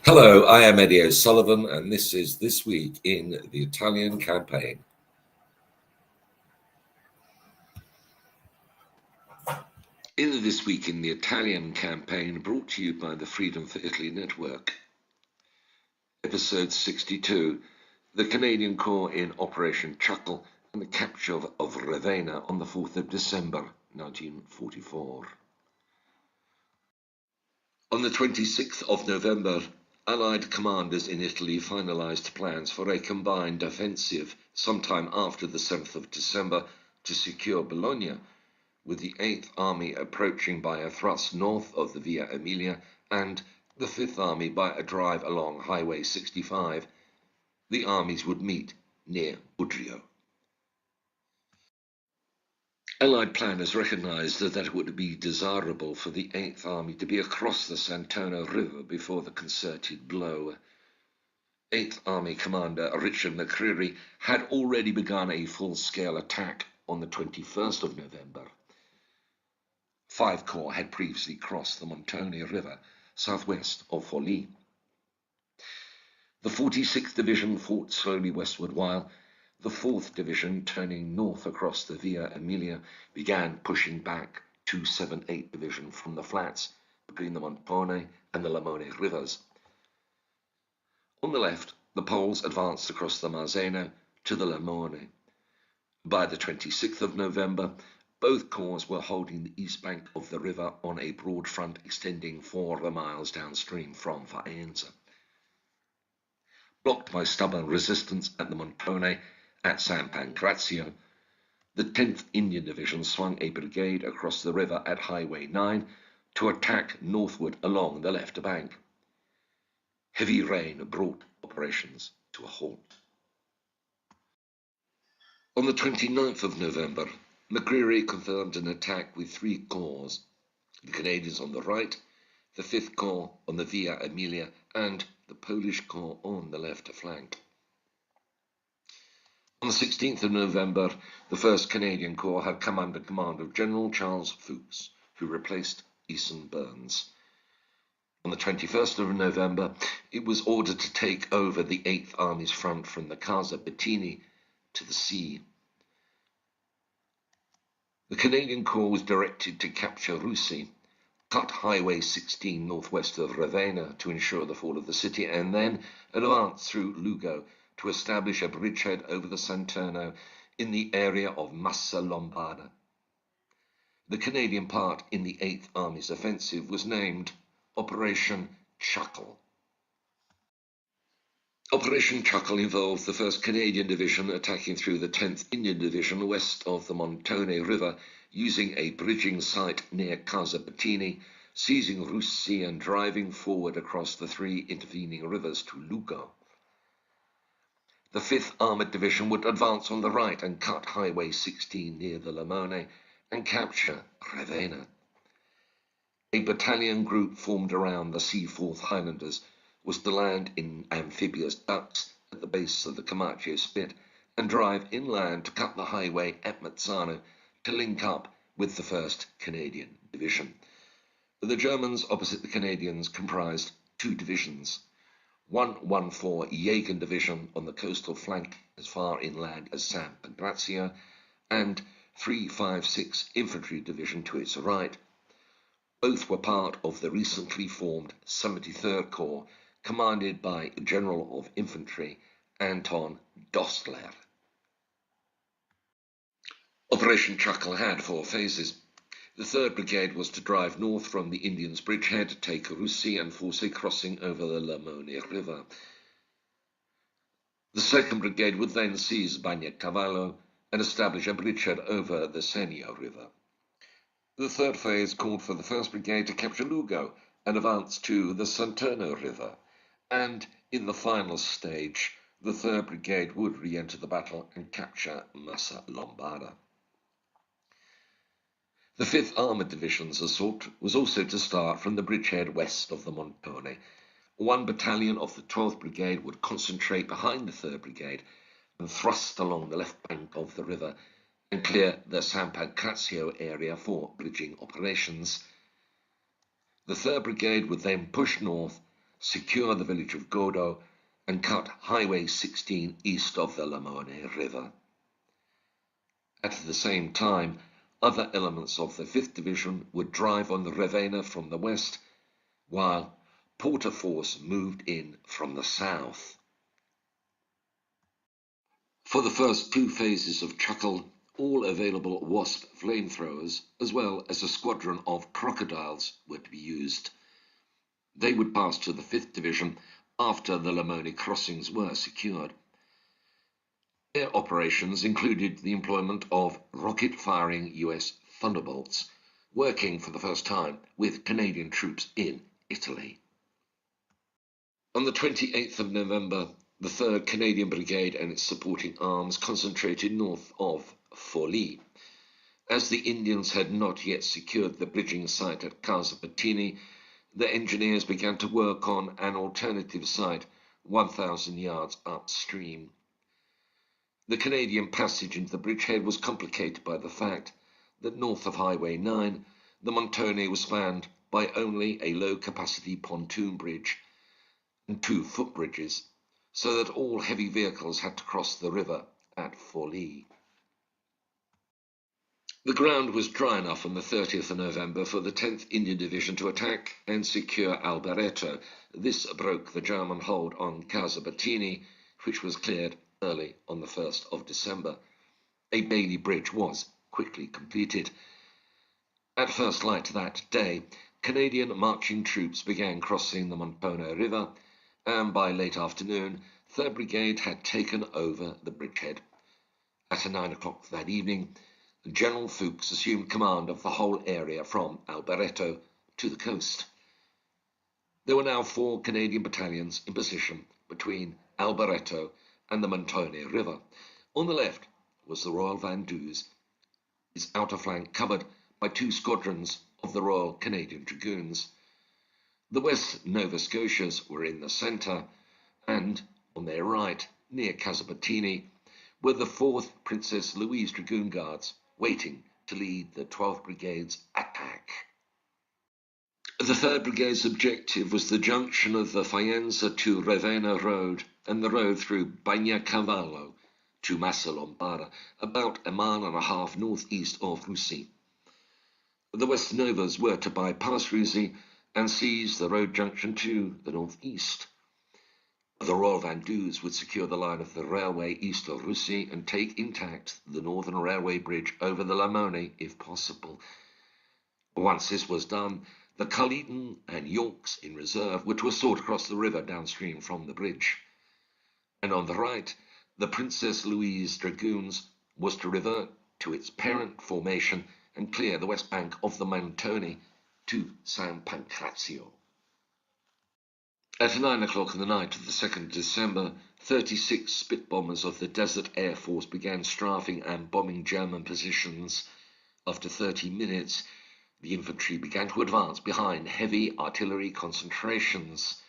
Hello, I am Eddie O'Sullivan, and this is This Week in the Italian Campaign. In This Week in the Italian Campaign, brought to you by the Freedom for Italy Network. Episode 62, the Canadian Corps in Operation Chuckle and the capture of Ravenna on the 4th of December 1944. On the 26th of November, Allied commanders in Italy finalised plans for a combined offensive sometime after the 7th of December to secure Bologna, with the 8th Army approaching by a thrust north of the Via Emilia and the 5th Army by a drive along Highway 65. The armies would meet near Budrio. Allied planners recognised that it would be desirable for the 8th Army to be across the Santerno River before the concerted blow. 8th Army Commander Richard McCreery had already begun a full-scale attack on the 21st of November. 5 Corps had previously crossed the Montone River southwest of Forlì. The 46th Division fought slowly westward while the 4th Division, turning north across the Via Emilia, began pushing back 278 Division from the flats between the Montone and the Lamone rivers. On the left, the Poles advanced across the Marzano to the Lamone. By the 26th of November, both corps were holding the east bank of the river on a broad front extending 4 miles downstream from Faenza. Blocked by stubborn resistance at the Montone at San Pancrazio, the 10th Indian Division swung a brigade across the river at Highway 9 to attack northward along the left bank. Heavy rain brought operations to a halt. On the 29th of November, McCreery confirmed an attack with 3 corps, the Canadians on the right, the 5th Corps on the Via Emilia, and the Polish Corps on the left flank. On the 16th of November, the 1st Canadian Corps had come under command of General Charles Fuchs, who replaced Eason Burns. On the 21st of November, it was ordered to take over the 8th Army's front from the Casa Bettini to the sea. The Canadian Corps was directed to capture Russi, cut Highway 16 northwest of Ravenna to ensure the fall of the city, and then advance through Lugo to establish a bridgehead over the Santerno in the area of Massa Lombarda. The Canadian part in the 8th Army's offensive was named Operation Chuckle. Operation Chuckle involved the 1st Canadian Division attacking through the 10th Indian Division west of the Montone River, using a bridging site near Casa Bettini, seizing Russi and driving forward across the 3 intervening rivers to Lugo. The 5th Armoured Division would advance on the right and cut Highway 16 near the Lamone and capture Ravenna. A battalion group formed around the Seaforth Highlanders was to land in amphibious ducks at the base of the Comacchio Spit and drive inland to cut the highway at Mazzano to link up with the 1st Canadian Division. The Germans opposite the Canadians comprised 2 divisions, 114 Jaeger Division on the coastal flank as far inland as San Pancrazio, and 356 Infantry Division to its right. Both were part of the recently formed 73rd Corps, commanded by General of Infantry Anton Dostler. Operation Chuckle had 4 phases. The 3rd Brigade was to drive north from the Indians' bridgehead, take Russi and force a crossing over the Lamone River. The 2nd Brigade would then seize Bagnacavallo and establish a bridgehead over the Senio River. The 3rd phase called for the 1st Brigade to capture Lugo and advance to the Santerno River, and in the final stage, the 3rd Brigade would re-enter the battle and capture Massa Lombarda. The 5th Armoured Division's assault was also to start from the bridgehead west of the Montone. 1 battalion of the 12th Brigade would concentrate behind the 3rd Brigade and thrust along the left bank of the river and clear the San Pancrazio area for bridging operations. The 3rd Brigade would then push north secure the village of Godo, and cut Highway 16 east of the Limone River. At the same time, other elements of the 5th Division would drive on the Ravenna from the west, while Porter Force moved in from the south. For the first 2 phases of Chuckle, all available Wasp flamethrowers, as well as a squadron of crocodiles, were to be used. They would pass to the 5th Division after the Limone crossings were secured. Air operations included the employment of rocket-firing US Thunderbolts, working for the first time with Canadian troops in Italy. On the 28th of November, the 3rd Canadian Brigade and its supporting arms concentrated north of Forlì. As the Indians had not yet secured the bridging site at Casa Bettini, the engineers began to work on an alternative site 1,000 yards upstream. The Canadian passage into the bridgehead was complicated by the fact that north of Highway 9, the Montone was spanned by only a low-capacity pontoon bridge and 2 footbridges, so that all heavy vehicles had to cross the river at Forlì. The ground was dry enough on the 30th of November for the 10th Indian Division to attack and secure Albareto. This broke the German hold on Casa Bettini, which was cleared early on the 1st of December. A Bailey Bridge was quickly completed. At first light that day, Canadian marching troops began crossing the Montone River, and by late afternoon, 3rd Brigade had taken over the bridgehead. At 9 o'clock that evening, General Fuchs assumed command of the whole area from Albareto to the coast. There were now 4 Canadian battalions in position between Albareto and the Montone River. On the left was the Royal Vandues, its outer flank covered by 2 squadrons of the Royal Canadian Dragoons. The West Nova Scotias were in the centre, and on their right, near Casa Bettini, were the 4th Princess Louise Dragoon Guards, waiting to lead the 12th Brigade's attack. The 3rd Brigade's objective was the junction of the Faenza to Ravenna Road and the road through Bagnacavallo to Massa Lombarda, about a mile and a half northeast of Russi. The West Novas were to bypass Russi and seize the road junction to the northeast. The Royal Vandues would secure the line of the railway east of Russi and take intact the northern railway bridge over the Limone if possible. Once this was done, the Carleton and Yorks in reserve were to assault across the river downstream from the bridge. And on the right, the Princess Louise Dragoons was to revert to its parent formation and clear the west bank of the Montone to San Pancrazio. At 9 o'clock on the night of the 2nd of December, 36 Spit bombers of the Desert Air Force began strafing and bombing German positions. After 30 minutes, the infantry began to advance behind heavy artillery concentrations.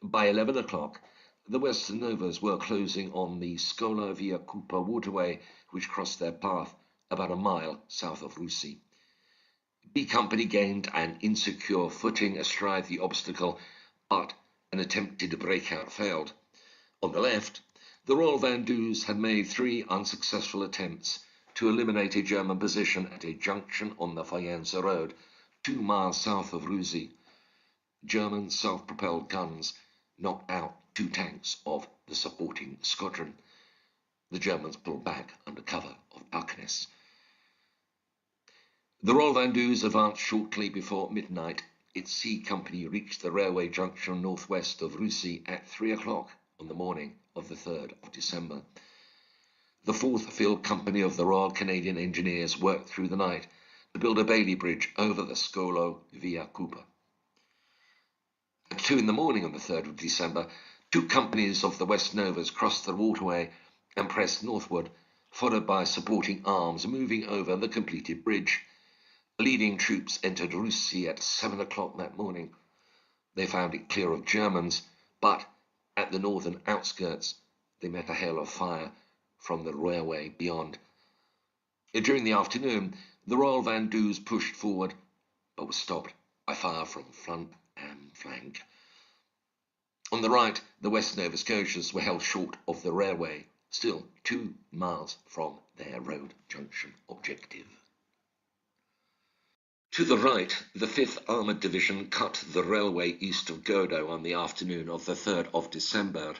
By 11 o'clock, the Western Novas were closing on the Scola Via Cupa waterway, which crossed their path about a mile south of Russi. B Company gained an insecure footing astride the obstacle, but an attempted breakout failed. On the left, the Royal Vandues had made 3 unsuccessful attempts to eliminate a German position at a junction on the Faenza Road, 2 miles south of Russi. German self-propelled guns knocked out 2 tanks of the supporting squadron. The Germans pulled back under cover of darkness. The Royal Vandues advanced shortly before midnight. Its C Company reached the railway junction northwest of Russi at 3 o'clock on the morning of the 3rd of December. The 4th Field Company of the Royal Canadian Engineers worked through the night to build a Bailey Bridge over the Scolo Via Cupa. At 2 in the morning on the 3rd of December, 2 companies of the West Novas crossed the waterway and pressed northward, followed by supporting arms moving over the completed bridge. Leading troops entered Russi at 7 o'clock that morning. They found it clear of Germans, but at the northern outskirts they met a hail of fire from the railway beyond. During the afternoon, the Royal Vandues pushed forward, but were stopped by fire from front and flank. On the right, the West Nova Scotians were held short of the railway, still 2 miles from their road junction objective. To the right, the 5th Armoured Division cut the railway east of Godo on the afternoon of the 3rd of December.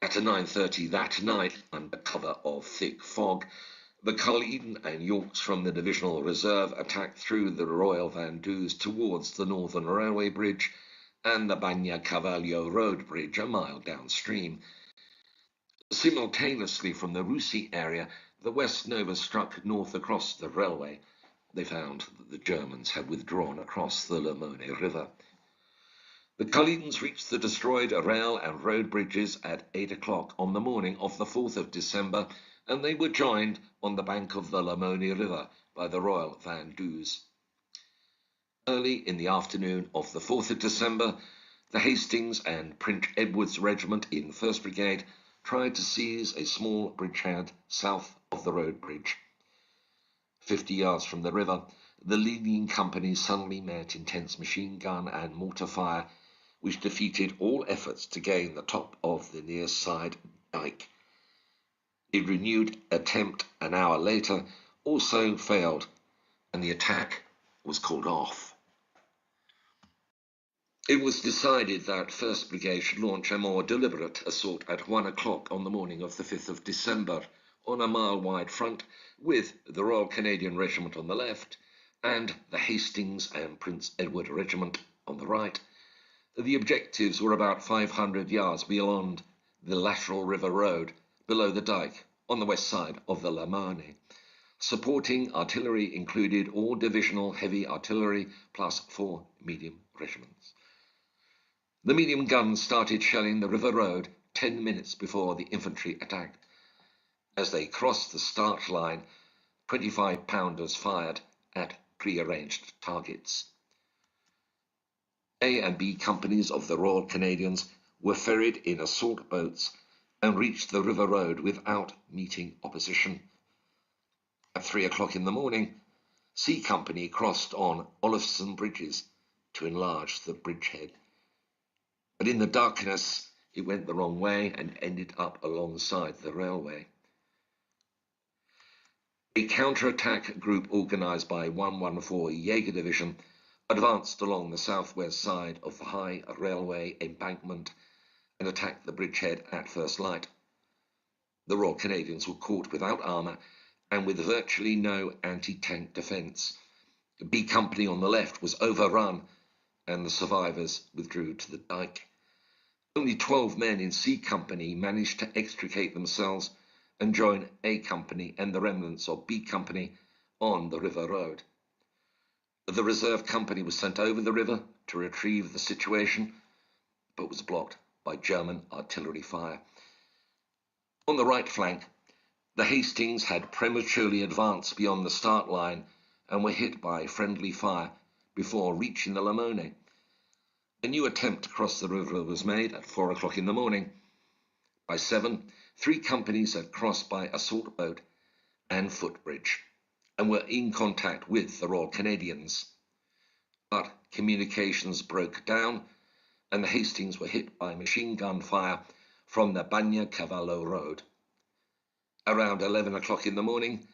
At 9:30 that night, under cover of thick fog, the Culloden and Yorks from the Divisional Reserve attacked through the Royal Vandues towards the Northern Railway Bridge and the Bagnacavallo Road Bridge a mile downstream. Simultaneously from the Russi area, the West Nova struck north across the railway. They found that the Germans had withdrawn across the Lemone River. The Culledons reached the destroyed rail and road bridges at 8 o'clock on the morning of the 4th of December, and they were joined on the bank of the Lemone River by the Royal Vandues. Early in the afternoon of the 4th of December, the Hastings and Prince Edward's Regiment in 1st Brigade tried to seize a small bridgehead south of the road bridge. 50 yards from the river, the leading companies suddenly met intense machine gun and mortar fire, which defeated all efforts to gain the top of the near side dike. A renewed attempt an hour later also failed, and the attack was called off. It was decided that 1st Brigade should launch a more deliberate assault at 1 o'clock on the morning of the 5th of December on a mile-wide front, with the Royal Canadian Regiment on the left and the Hastings and Prince Edward Regiment on the right. The objectives were about 500 yards beyond the lateral river road, below the dike, on the west side of the Lemone. Supporting artillery included all divisional heavy artillery plus 4 medium regiments. The medium guns started shelling the river road 10 minutes before the infantry attacked. As they crossed the start line, 25-pounders fired at pre-arranged targets. A and B companies of the Royal Canadians were ferried in assault boats and reached the river road without meeting opposition. At 3 o'clock in the morning, C Company crossed on Olofsson bridges to enlarge the bridgehead. But in the darkness, it went the wrong way and ended up alongside the railway. A counterattack group organised by 114 Jaeger Division advanced along the southwest side of the high railway embankment and attacked the bridgehead at first light. The Royal Canadians were caught without armour and with virtually no anti-tank defence. B Company on the left was overrun and the survivors withdrew to the dike. Only 12 men in C Company managed to extricate themselves and join A Company and the remnants of B Company on the river road. The reserve company was sent over the river to retrieve the situation, but was blocked by German artillery fire. On the right flank, the Hastings had prematurely advanced beyond the start line and were hit by friendly fire before reaching the Lemone. A new attempt to cross the river was made at 4 o'clock in the morning. By 7, 3 companies had crossed by assault boat and footbridge and were in contact with the Royal Canadians. But communications broke down and the Hastings were hit by machine gun fire from the Bagnacavallo Road. Around 11 o'clock in the morning,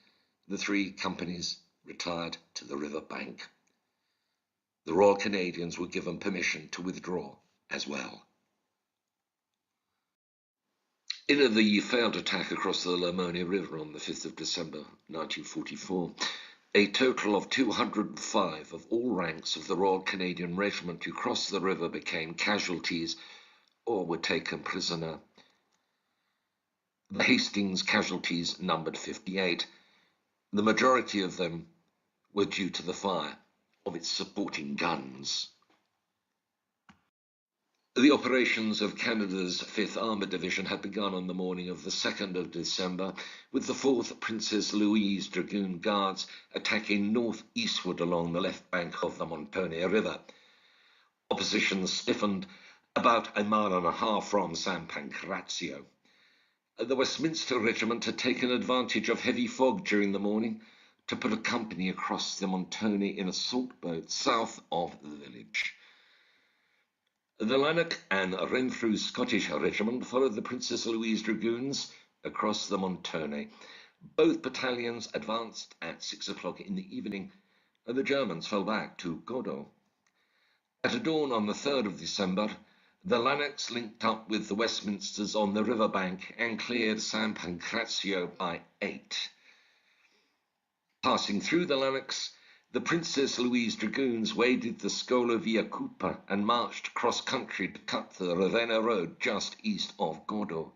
the 3 companies retired to the river bank. The Royal Canadians were given permission to withdraw as well. In the failed attack across the Lemone River on the 5th of December 1944, a total of 205 of all ranks of the Royal Canadian Regiment who crossed the river became casualties or were taken prisoner. The Hastings casualties numbered 58. The majority of them were due to the fire of its supporting guns. The operations of Canada's 5th Armoured Division had begun on the morning of the 2nd of December, with the 4th Princess Louise Dragoon Guards attacking northeastward along the left bank of the Montone River. Opposition stiffened about a mile and a half from San Pancrazio. The Westminster Regiment had taken advantage of heavy fog during the morning to put a company across the Montone in assault boat south of the village. The Lanark and Renfrew Scottish Regiment followed the Princess Louise Dragoons across the Montone. Both battalions advanced at 6 o'clock in the evening, and the Germans fell back to Godo. At dawn on the 3rd of December, the Lanarks linked up with the Westminsters on the riverbank and cleared San Pancrazio by 8. Passing through the Lanarks, the Princess Louise Dragoons waded the Scola Via Cupa and marched cross-country to cut the Ravenna road just east of Godo.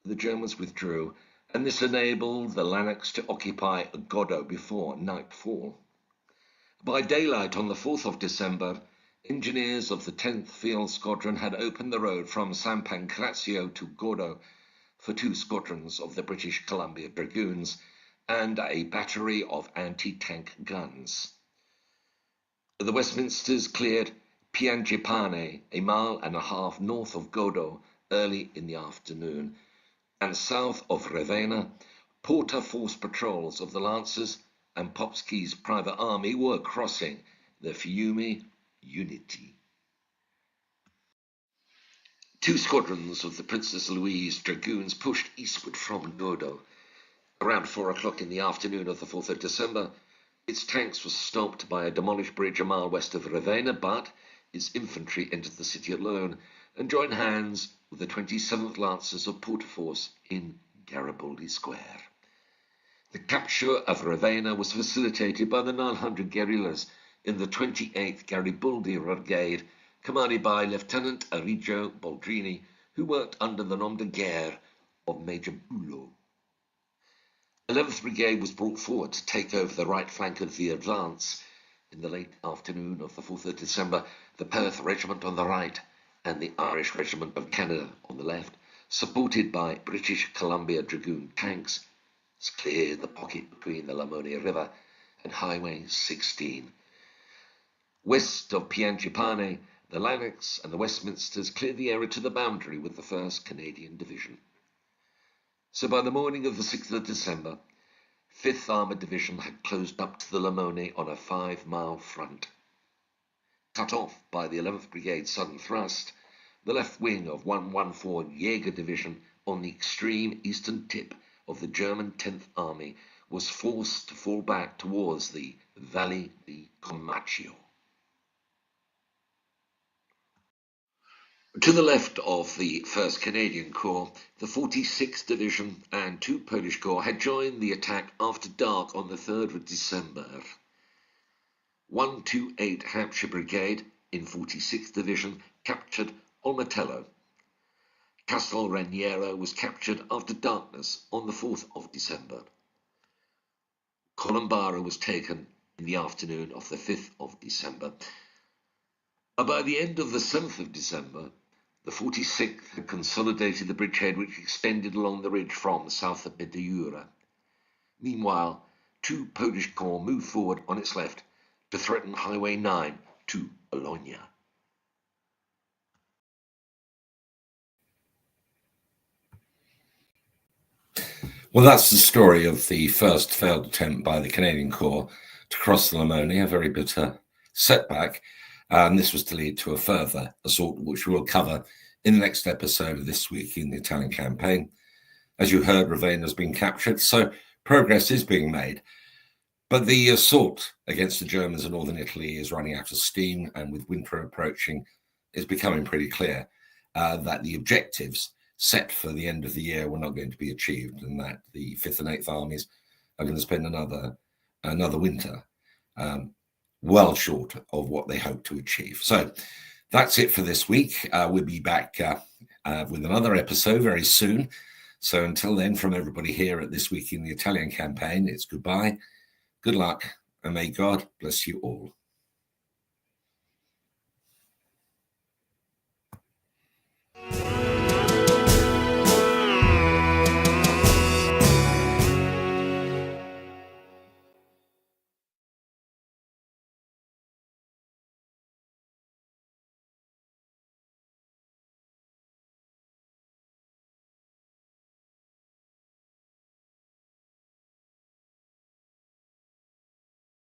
The Germans withdrew, and this enabled the Lanarks to occupy Godo before nightfall. By daylight on the 4th of December, engineers of the 10th Field Squadron had opened the road from San Pancrazio to Godo for 2 squadrons of the British Columbia Dragoons and a battery of anti-tank guns. The Westminsters cleared Piangipane, a mile and a half north of Godo, early in the afternoon, and south of Ravenna, Porter force patrols of the Lancers and Popski's private army were crossing the Fiume Unity. 2 squadrons of the Princess Louise Dragoons pushed eastward from Godo. Around 4 o'clock in the afternoon of the 4th of December, its tanks were stopped by a demolished bridge a mile west of Ravenna, but its infantry entered the city alone and joined hands with the 27th Lancers of Portaforce in Garibaldi Square. The capture of Ravenna was facilitated by the 900 guerrillas in the 28th Garibaldi Brigade, commanded by Lieutenant Arrigo Boldrini, who worked under the nom de guerre of Major Bulow. The 11th Brigade was brought forward to take over the right flank of the advance. In the late afternoon of the 4th of December, the Perth Regiment on the right and the Irish Regiment of Canada on the left, supported by British Columbia Dragoon tanks, cleared the pocket between the Lamone River and Highway 16. West of Piangipane, the Lanarks and the Westminsters cleared the area to the boundary with the 1st Canadian Division. So by the morning of the 6th of December, 5th Armoured Division had closed up to the Lamone on a 5-mile front. Cut off by the 11th Brigade sudden thrust, the left wing of 114 Jaeger Division on the extreme eastern tip of the German 10th Army was forced to fall back towards the Valle di Comacchio. To the left of the 1st Canadian Corps, the 46th Division and 2 Polish Corps had joined the attack after dark on the 3rd of December. 128 Hampshire Brigade in 46th Division captured Olmetello. Castel Raniero was captured after darkness on the 4th of December. Columbaro was taken in the afternoon of the 5th of December. By the end of the 7th of December, the 46th had consolidated the bridgehead which extended along the ridge from south of Medeura. Meanwhile, 2 Polish corps moved forward on its left to threaten Highway 9 to Bologna. Well, that's the story of the first failed attempt by the Canadian Corps to cross the Lamone, a very bitter setback. And this was to lead to a further assault, which we will cover in the next episode of This Week in the Italian Campaign. As you heard, Ravenna has been captured, so progress is being made. But the assault against the Germans in northern Italy is running out of steam, and with winter approaching, it's becoming pretty clear that the objectives set for the end of the year were not going to be achieved, and that the 5th and 8th Armies are going to spend another winter well short of what they hope to achieve. So that's it for this week. We'll be back with another episode very soon. So until then, from everybody here at This Week in the Italian Campaign, it's goodbye, good luck, and may God bless you all.